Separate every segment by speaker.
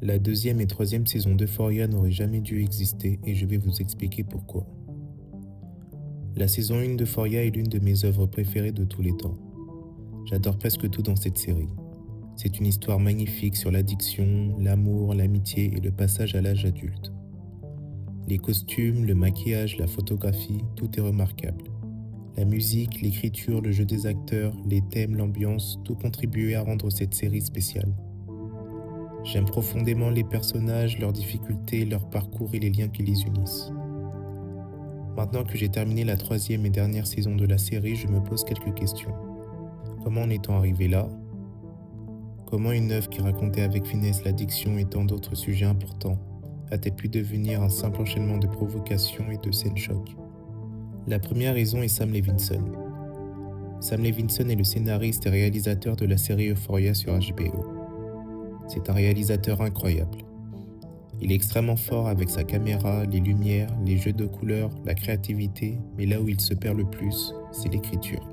Speaker 1: La deuxième et troisième saison d'Euphoria n'auraient jamais dû exister et je vais vous expliquer pourquoi. La saison 1 d'Euphoria est l'une de mes œuvres préférées de tous les temps. J'adore presque tout dans cette série. C'est une histoire magnifique sur l'addiction, l'amour, l'amitié et le passage à l'âge adulte. Les costumes, le maquillage, la photographie, tout est remarquable. La musique, l'écriture, le jeu des acteurs, les thèmes, l'ambiance, tout contribuait à rendre cette série spéciale. J'aime profondément les personnages, leurs difficultés, leur parcours et les liens qui les unissent. Maintenant que j'ai terminé la troisième et dernière saison de la série, je me pose quelques questions. Comment en est-on arrivé là? Comment une œuvre qui racontait avec finesse l'addiction et tant d'autres sujets importants a-t-elle pu devenir un simple enchaînement de provocations et de scènes chocs? La première raison est Sam Levinson. Sam Levinson est le scénariste et réalisateur de la série Euphoria sur HBO. C'est un réalisateur incroyable. Il est extrêmement fort avec sa caméra, les lumières, les jeux de couleurs, la créativité, mais là où il se perd le plus, c'est l'écriture.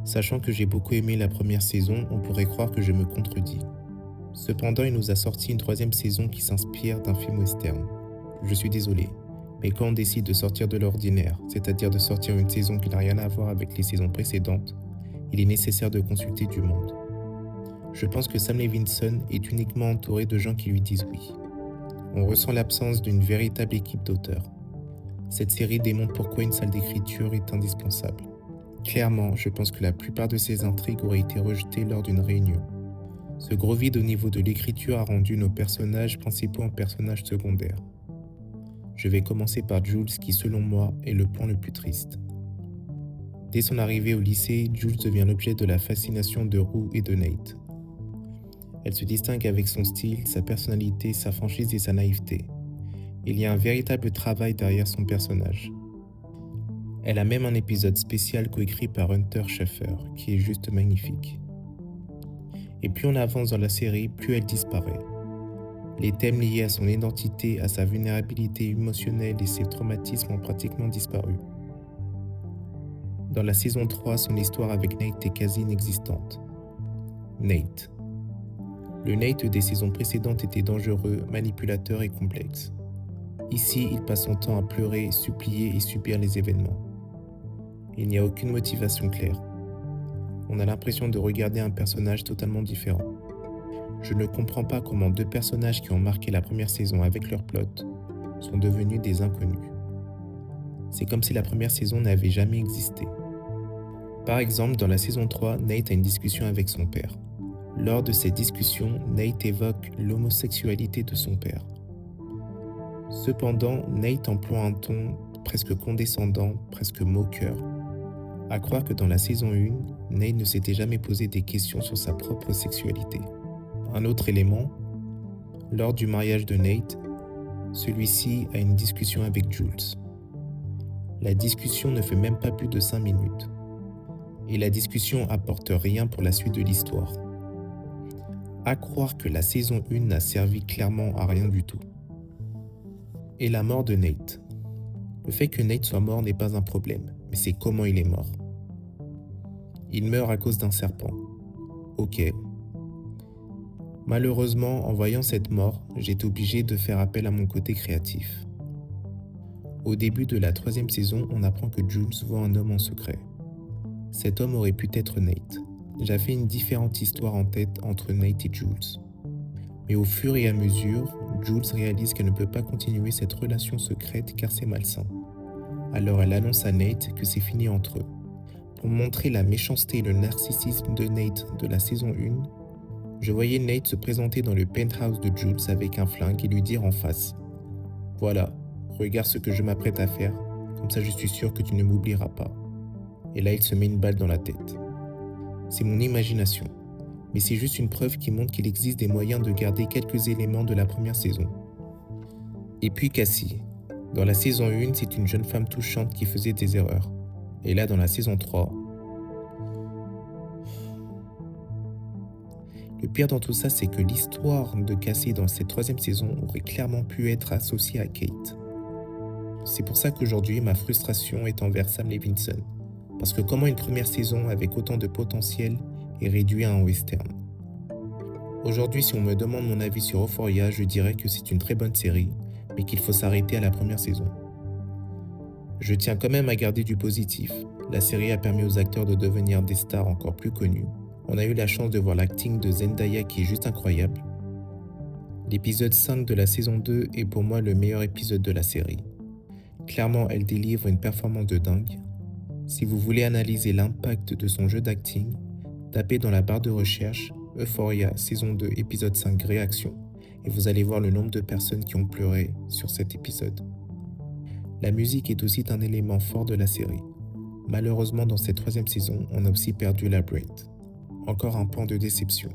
Speaker 1: Sachant que j'ai beaucoup aimé la première saison, on pourrait croire que je me contredis. Cependant, il nous a sorti une troisième saison qui s'inspire d'un film western. Je suis désolé, mais quand on décide de sortir de l'ordinaire, c'est-à-dire de sortir une saison qui n'a rien à voir avec les saisons précédentes, il est nécessaire de consulter du monde. Je pense que Sam Levinson est uniquement entouré de gens qui lui disent oui. On ressent l'absence d'une véritable équipe d'auteurs. Cette série démontre pourquoi une salle d'écriture est indispensable. Clairement, je pense que la plupart de ces intrigues auraient été rejetées lors d'une réunion. Ce gros vide au niveau de l'écriture a rendu nos personnages principaux en personnages secondaires. Je vais commencer par Jules qui, selon moi, est le point le plus triste. Dès son arrivée au lycée, Jules devient l'objet de la fascination de Rue et de Nate. Elle se distingue avec son style, sa personnalité, sa franchise et sa naïveté. Il y a un véritable travail derrière son personnage. Elle a même un épisode spécial coécrit par Hunter Schafer, qui est juste magnifique. Et plus on avance dans la série, plus elle disparaît. Les thèmes liés à son identité, à sa vulnérabilité émotionnelle et ses traumatismes ont pratiquement disparu. Dans la saison 3, son histoire avec Nate est quasi inexistante. Nate. Le Nate des saisons précédentes était dangereux, manipulateur et complexe. Ici, il passe son temps à pleurer, supplier et subir les événements. Il n'y a aucune motivation claire. On a l'impression de regarder un personnage totalement différent. Je ne comprends pas comment deux personnages qui ont marqué la première saison avec leur plot sont devenus des inconnus. C'est comme si la première saison n'avait jamais existé. Par exemple, dans la saison 3, Nate a une discussion avec son père. Lors de cette discussion, Nate évoque l'homosexualité de son père. Cependant, Nate emploie un ton presque condescendant, presque moqueur. À croire que dans la saison 1, Nate ne s'était jamais posé des questions sur sa propre sexualité. Un autre élément, lors du mariage de Nate, celui-ci a une discussion avec Jules. La discussion ne fait même pas plus de 5 minutes. Et la discussion apporte rien pour la suite de l'histoire. À croire que la saison 1 n'a servi clairement à rien du tout. Et la mort de Nate. Le fait que Nate soit mort n'est pas un problème, mais c'est comment il est mort. Il meurt à cause d'un serpent. Ok. Malheureusement, en voyant cette mort, j'étais obligé de faire appel à mon côté créatif. Au début de la troisième saison, on apprend que Jules voit un homme en secret. Cet homme aurait pu être Nate. J'avais une différente histoire en tête entre Nate et Jules. Mais au fur et à mesure, Jules réalise qu'elle ne peut pas continuer cette relation secrète car c'est malsain. Alors elle annonce à Nate que c'est fini entre eux. Pour montrer la méchanceté et le narcissisme de Nate de la saison 1, je voyais Nate se présenter dans le penthouse de Jules avec un flingue et lui dire en face « Voilà, regarde ce que je m'apprête à faire, comme ça je suis sûr que tu ne m'oublieras pas. » Et là il se met une balle dans la tête. C'est mon imagination, mais c'est juste une preuve qui montre qu'il existe des moyens de garder quelques éléments de la première saison. Et puis Cassie. Dans la saison 1, c'est une jeune femme touchante qui faisait des erreurs. Et là, dans la saison 3, le pire dans tout ça, c'est que l'histoire de Cassie dans cette troisième saison aurait clairement pu être associée à Kate. C'est pour ça qu'aujourd'hui, ma frustration est envers Sam Levinson. Parce que comment une première saison avec autant de potentiel est réduite à un western? Aujourd'hui, si on me demande mon avis sur Euphoria, je dirais que c'est une très bonne série, mais qu'il faut s'arrêter à la première saison. Je tiens quand même à garder du positif. La série a permis aux acteurs de devenir des stars encore plus connues. On a eu la chance de voir l'acting de Zendaya qui est juste incroyable. L'épisode 5 de la saison 2 est pour moi le meilleur épisode de la série. Clairement, elle délivre une performance de dingue. Si vous voulez analyser l'impact de son jeu d'acting, tapez dans la barre de recherche Euphoria saison 2 épisode 5 réaction et vous allez voir le nombre de personnes qui ont pleuré sur cet épisode. La musique est aussi un élément fort de la série. Malheureusement, dans cette troisième saison, on a aussi perdu la Labyrinth. Encore un point de déception.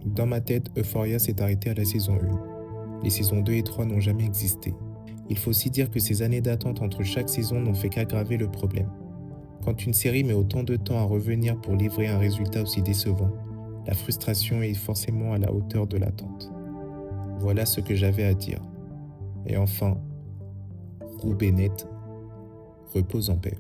Speaker 1: Dans ma tête, Euphoria s'est arrêté à la saison 1. Les saisons 2 et 3 n'ont jamais existé. Il faut aussi dire que ces années d'attente entre chaque saison n'ont fait qu'aggraver le problème. Quand une série met autant de temps à revenir pour livrer un résultat aussi décevant, la frustration est forcément à la hauteur de l'attente. Voilà ce que j'avais à dire. Et enfin, Rue Bennett repose en paix.